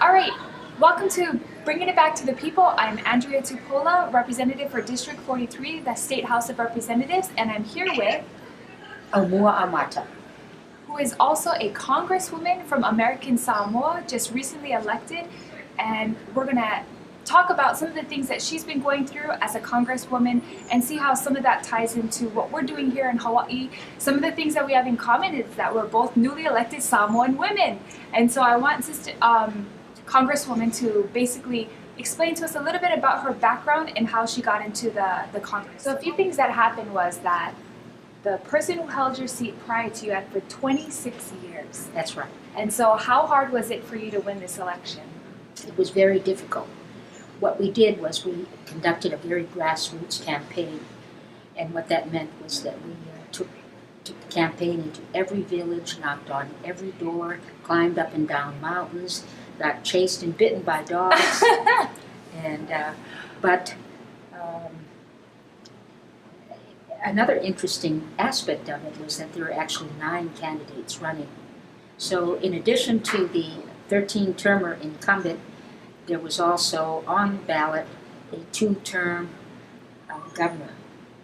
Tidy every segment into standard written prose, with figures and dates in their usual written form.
All right, welcome to Bringing It Back to the People. I'm Andrea Tupola, representative for District 43, the State House of Representatives, and I'm here with Aumua Amata, who is also a congresswoman from American Samoa, just recently elected, and we're gonna talk about some of the things that she's been going through as a congresswoman and see how some of that ties into what we're doing here in Hawaii. Some of the things that we have in common is that we're both newly elected Samoan women, and so I want Congresswoman to basically explain to us a little bit about her background and how she got into the Congress. So a few things that happened was that the person who held your seat prior to you had for 26 years. That's right. And so how hard was it for you to win this election? It was very difficult. What we did was we conducted a very grassroots campaign, and what that meant was that we took the campaign into every village, knocked on every door, climbed up and down mountains, got chased and bitten by dogs, and another interesting aspect of it was that there were actually 9 candidates running. So in addition to the 13-termer incumbent, there was also on the ballot a 2-term governor.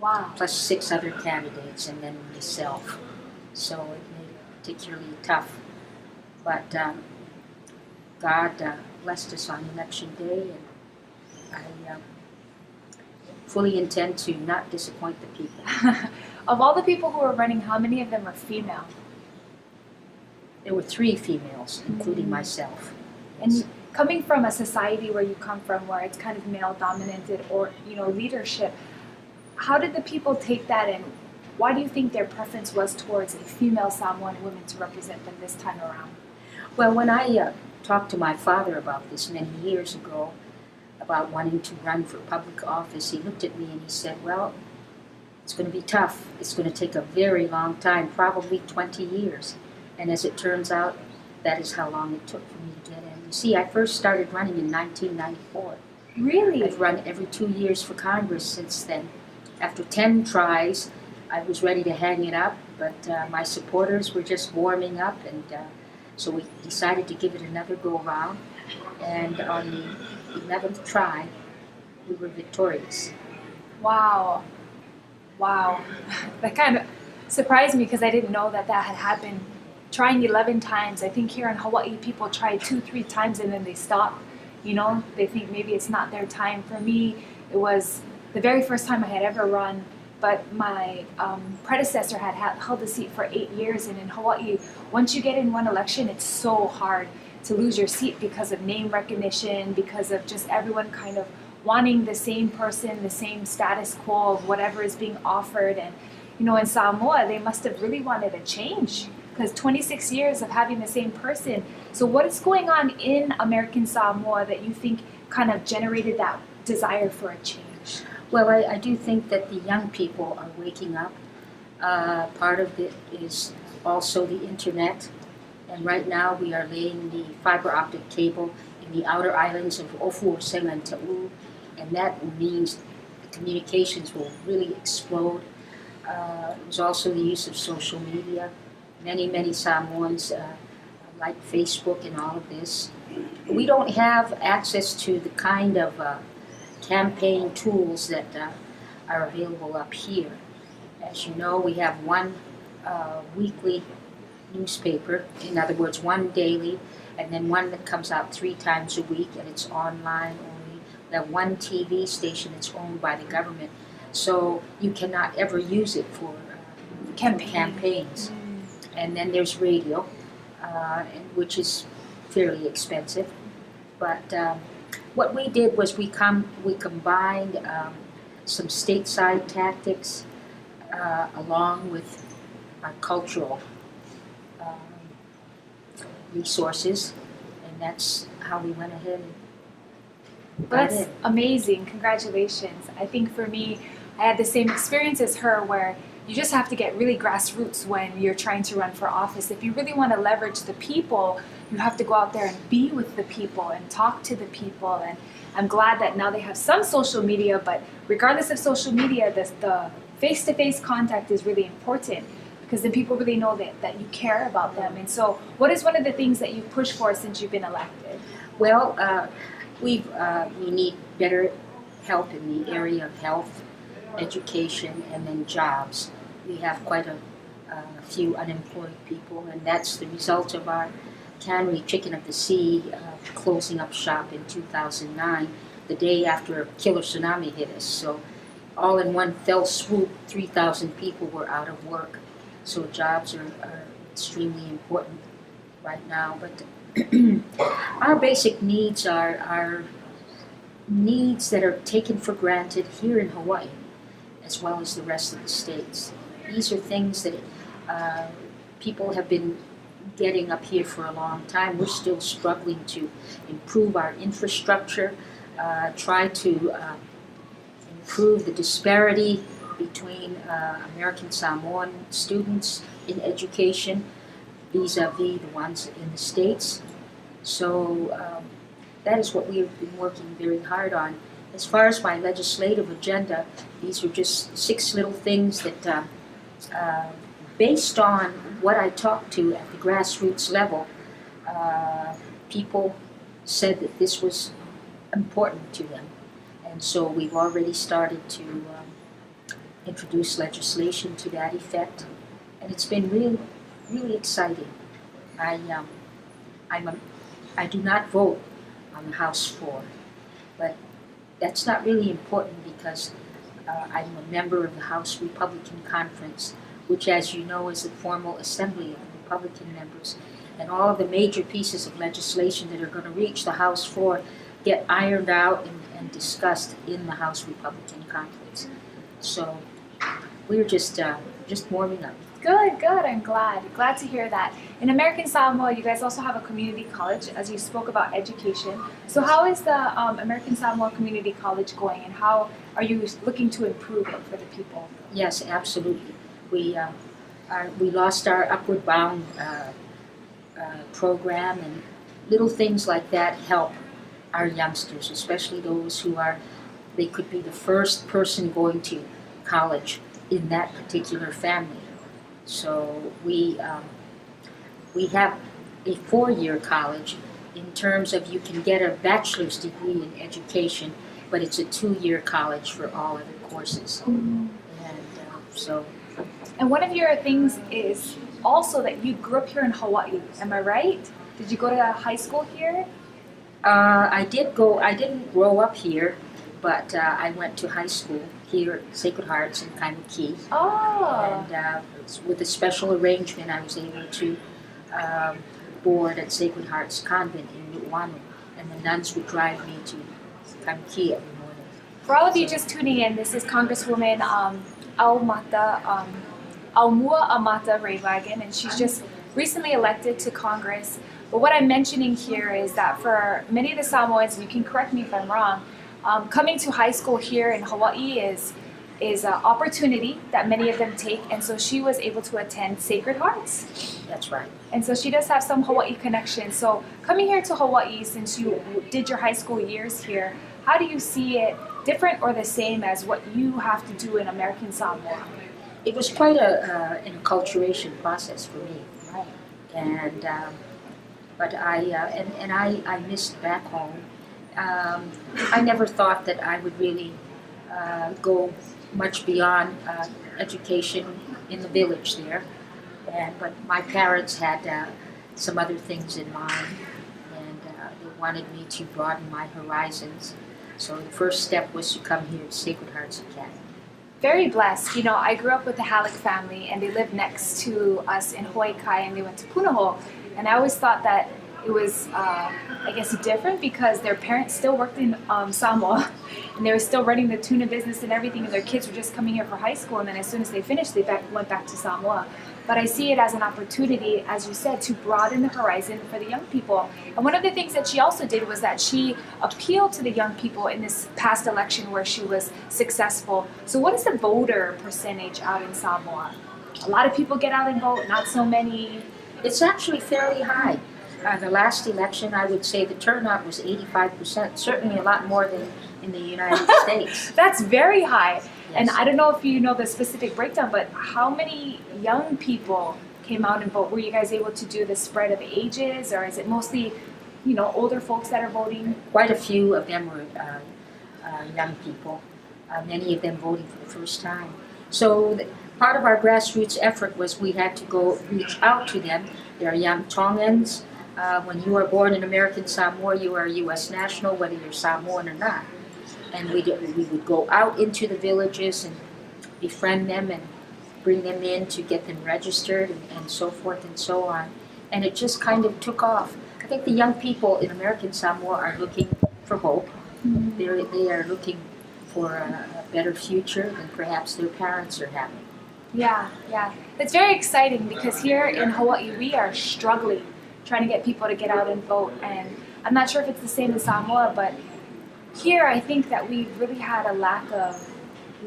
Wow. Plus 6 other candidates, and then myself. So it made it particularly tough. But God blessed us on election day, and I fully intend to not disappoint the people. Of all the people who were running, how many of them are female? There were 3 females, including myself. And coming from a society where you come from, where it's kind of male-dominated, or leadership, how did the people take that, and why do you think their preference was towards a female Samoan woman to represent them this time around? Well, when I talked to my father about this many years ago, about wanting to run for public office, he looked at me and he said, well, it's going to be tough. It's going to take a very long time, probably 20 years. And as it turns out, that is how long it took for me to get in. You see, I first started running in 1994. Really? I've run every 2 years for Congress since then. After 10 tries, I was ready to hang it up, but my supporters were just warming up, and so we decided to give it another go-around, and on the 11th try, we were victorious. Wow. Wow. That kind of surprised me because I didn't know that that had happened. Trying 11 times. I think here in Hawaii, people try 2-3 times and then they stop. They think maybe it's not their time. For me, it was the very first time I had ever run, but my predecessor had held the seat for 8 years, and in Hawaii, once you get in one election, it's so hard to lose your seat because of name recognition, because of just everyone kind of wanting the same person, the same status quo of whatever is being offered. And in Samoa, they must have really wanted a change, because 26 years of having the same person. So what is going on in American Samoa that you think kind of generated that desire for a change? Well, I do think that the young people are waking up. Part of it is also the internet. And right now we are laying the fiber optic cable in the outer islands of Ofu, Osenga, and Ta'u. And that means the communications will really explode. There's also the use of social media. Many Samoans like Facebook and all of this. We don't have access to the kind of campaign tools that are available up here. As you know, we have one weekly newspaper, in other words, one daily, and then one that comes out 3 times a week, and it's online only. We have one TV station that's owned by the government, so you cannot ever use it for campaigns. And then there's radio, which is fairly expensive. But what we did was we combined some stateside tactics along with our cultural resources, and that's how we went ahead and got That's in. amazing. Congratulations. I think for me, I had the same experience as her where you just have to get really grassroots when you're trying to run for office. If you really want to leverage the people, you have to go out there and be with the people and talk to the people. And I'm glad that now they have some social media, but regardless of social media, the face-to-face contact is really important because then people really know that you care about them. And so what is one of the things that you push for since you've been elected? Well, we need better help in the area of health, education, and then jobs. We have quite a few unemployed people, and that's the result of our cannery Chicken of the Sea closing up shop in 2009, the day after a killer tsunami hit us. So all in one fell swoop, 3,000 people were out of work. So jobs are extremely important right now. But our basic needs are needs that are taken for granted here in Hawaii, as well as the rest of the states. These are things that people have been getting up here for a long time. We're still struggling to improve our infrastructure, try to improve the disparity between American Samoan students in education vis-a-vis the ones in the States. So that is what we have been working very hard on. As far as my legislative agenda, these are just 6 little things that, based on what I talked to at the grassroots level, people said that this was important to them. And so we've already started to introduce legislation to that effect. And it's been really, really exciting. I do not vote on the House floor, but that's not really important because I'm a member of the House Republican Conference, which, as you know, is the formal assembly of Republican members. And all of the major pieces of legislation that are going to reach the House floor get ironed out and discussed in the House Republican Conference. So we're just warming up. Good, good. I'm glad to hear that. In American Samoa, you guys also have a community college, as you spoke about education. So how is the American Samoa Community College going, and how are you looking to improve it for the people? Yes, absolutely. We lost our Upward Bound program, and little things like that help our youngsters, especially those who they could be the first person going to college in that particular family. So we have a 4-year college in terms of you can get a bachelor's degree in education, but it's a 2-year college for all other courses. Mm-hmm. And And one of your things is also that you grew up here in Hawaii. Am I right? Did you go to high school here? I didn't grow up here, but I went to high school here at Sacred Hearts in Kaimuki. Oh. And with a special arrangement, I was able to board at Sacred Hearts Convent in Nu'uanu, and the nuns would drive me to Kaimuki every morning. For all of you just tuning in, this is Congresswoman Aumua Amata Raywagon, and she's just recently elected to Congress. But what I'm mentioning here is that for many of the Samoans, and you can correct me if I'm wrong, coming to high school here in Hawaii is an opportunity that many of them take, and so she was able to attend Sacred Hearts. That's right. And so she does have some Hawaii connections. So coming here to Hawaii, since you did your high school years here, how do you see it different or the same as what you have to do in American Samoa? It was quite an enculturation process for me. Right. And but I missed back home. I never thought that I would really go much beyond education in the village there. But my parents had some other things in mind, and they wanted me to broaden my horizons. So the first step was to come here to Sacred Hearts Academy. Very blessed. You know, I grew up with the Halleck family, and they lived next to us in Hawaii Kai, and they went to Punahou. And I always thought that it was, I guess, different because their parents still worked in Samoa, and they were still running the tuna business and everything, and their kids were just coming here for high school, and then as soon as they finished, they went back to Samoa. But I see it as an opportunity, as you said, to broaden the horizon for the young people. And one of the things that she also did was that she appealed to the young people in this past election where she was successful. So what is the voter percentage out in Samoa? A lot of people get out and vote, not so many. It's actually fairly high. The last election, I would say the turnout was 85%, certainly a lot more than in the United States. That's very high. Yes. And I don't know if you know the specific breakdown, but how many young people came out and vote? Were you guys able to do the spread of ages, or is it mostly, older folks that are voting? Quite a few of them were young people, many of them voting for the first time. So part of our grassroots effort was we had to go reach out to them. They are young Tongans. When you are born in American Samoa, you are a U.S. national, whether you're Samoan or not. And we would go out into the villages and befriend them and bring them in to get them registered and so forth and so on. And it just kind of took off. I think the young people in American Samoa are looking for hope. Mm-hmm. They are looking for a better future than perhaps their parents are having. Yeah. It's very exciting because here in Hawaii we are struggling trying to get people to get out and vote. And I'm not sure if it's the same in Samoa, but here I think that we've really had a lack of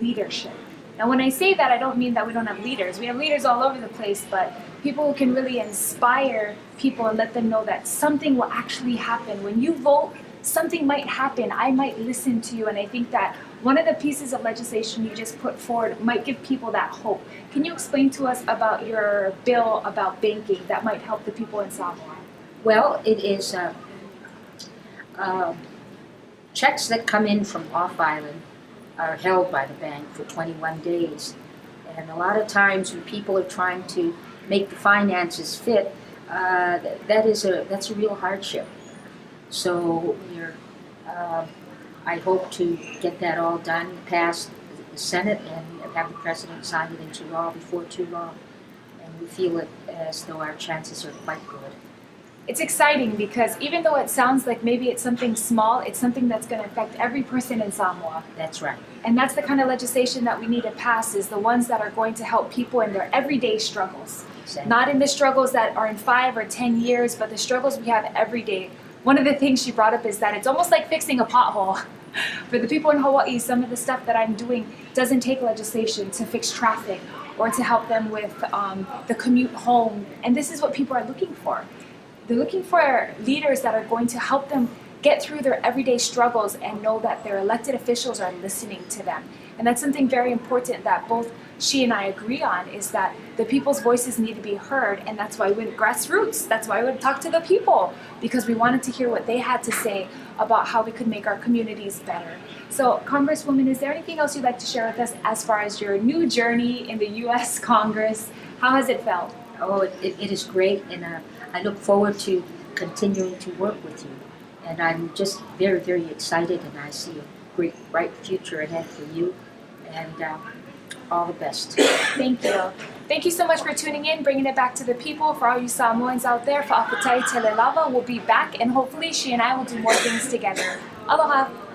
leadership. Now when I say that, I don't mean that we don't have leaders. We have leaders all over the place, but people who can really inspire people and let them know that something will actually happen. When you vote, something might happen. I might listen to you. And I think that one of the pieces of legislation you just put forward might give people that hope. Can you explain to us about your bill about banking that might help the people in Samoa? Well, it is checks that come in from off-island are held by the bank for 21 days. And a lot of times when people are trying to make the finances fit, that's a real hardship. So I hope to get that all done, passed the Senate, and have the President sign it into law before too long. And we feel it as though our chances are quite good. It's exciting because even though it sounds like maybe it's something small, it's something that's going to affect every person in Samoa. That's right. And that's the kind of legislation that we need to pass, is the ones that are going to help people in their everyday struggles. Exactly. Not in the struggles that are in 5 or 10 years, but the struggles we have every day. One of the things she brought up is that it's almost like fixing a pothole. For the people in Hawaii, some of the stuff that I'm doing doesn't take legislation to fix traffic or to help them with the commute home. And this is what people are looking for. They're looking for leaders that are going to help them get through their everyday struggles and know that their elected officials are listening to them. And that's something very important that both she and I agree on, is that the people's voices need to be heard, and that's why we went grassroots. That's why we would talk to the people, because we wanted to hear what they had to say about how we could make our communities better. So, Congresswoman, is there anything else you'd like to share with us as far as your new journey in the U.S. Congress? How has it felt? Oh, it is great, and I look forward to continuing to work with you. And I'm just very, very excited, and I see a great, bright future ahead for you. And all the best. Thank you. Thank you so much for tuning in, bringing it back to the people. For all you Samoans out there, for Apatai Telelava, we'll be back, and hopefully she and I will do more things together. Aloha.